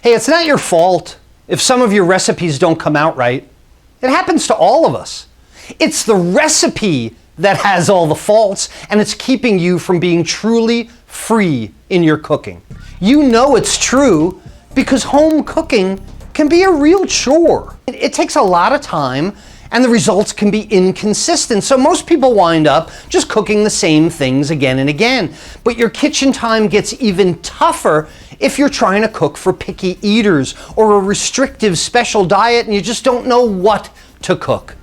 Hey, it's not your fault if some of your recipes don't come out right. It happens to all of us. It's the recipe that has all the faults, and it's keeping you from being truly free in your cooking. You know it's true because home cooking can be a real chore. It takes a lot of time, and the results can be inconsistent. So most people wind up just cooking the same things again and again. But your kitchen time gets even tougher if you're trying to cook for picky eaters or a restrictive special diet and you just don't know what to cook.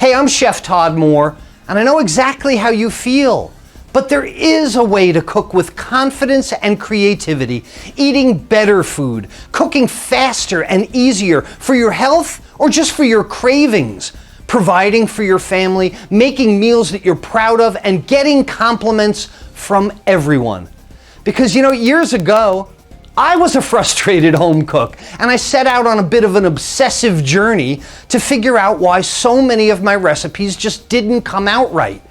Hey, I'm Chef Todd Moore, and I know exactly how you feel. But there is a way to cook with confidence and creativity, eating better food, cooking faster and easier for your health or just for your cravings, providing for your family, making meals that you're proud of, and getting compliments from everyone. Because years ago, I was a frustrated home cook, and I set out on a bit of an obsessive journey to figure out why so many of my recipes just didn't come out right.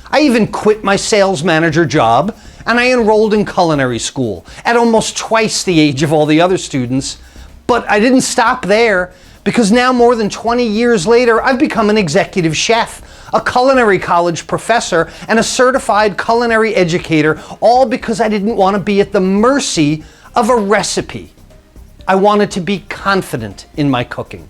I even quit my sales manager job, and I enrolled in culinary school at almost twice the age of all the other students. But I didn't stop there, because now more than 20 years later, I've become an executive chef, a culinary college professor, and a certified culinary educator, all because I didn't want to be at the mercy of a recipe. I wanted to be confident in my cooking.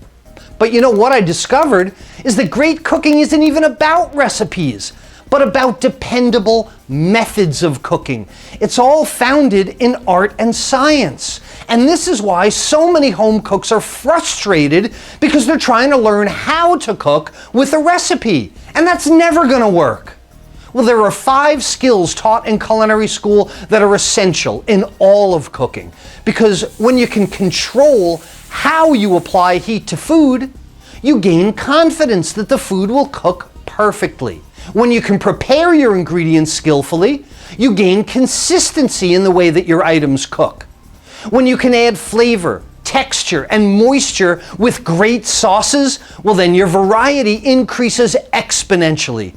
But what I discovered is that great cooking isn't even about recipes, but about dependable methods of cooking. It's all founded in art and science. And this is why so many home cooks are frustrated, because they're trying to learn how to cook with a recipe. And that's never gonna work. Well, there are 5 skills taught in culinary school that are essential in all of cooking. Because when you can control how you apply heat to food, you gain confidence that the food will cook perfectly. When you can prepare your ingredients skillfully, you gain consistency in the way that your items cook. When you can add flavor, texture, and moisture with great sauces, well then your variety increases exponentially.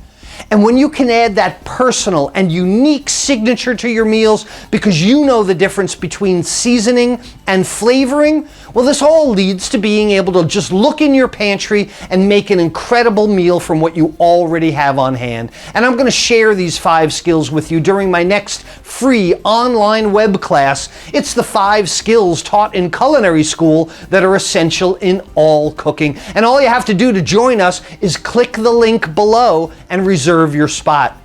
And when you can add that personal and unique signature to your meals because you know the difference between seasoning and flavoring, well, this all leads to being able to just look in your pantry and make an incredible meal from what you already have on hand. And I'm going to share these 5 skills with you during my next free online web class. It's the 5 skills taught in culinary school that are essential in all cooking. And all you have to do to join us is click the link below and reserve your spot.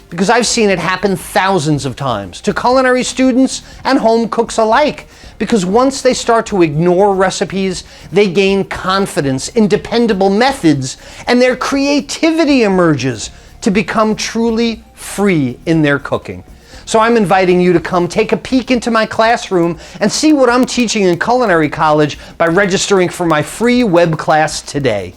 Because I've seen it happen thousands of times to culinary students and home cooks alike. Because once they start to ignore recipes, they gain confidence in dependable methods, and their creativity emerges to become truly free in their cooking. So I'm inviting you to come take a peek into my classroom and see what I'm teaching in culinary college by registering for my free web class today.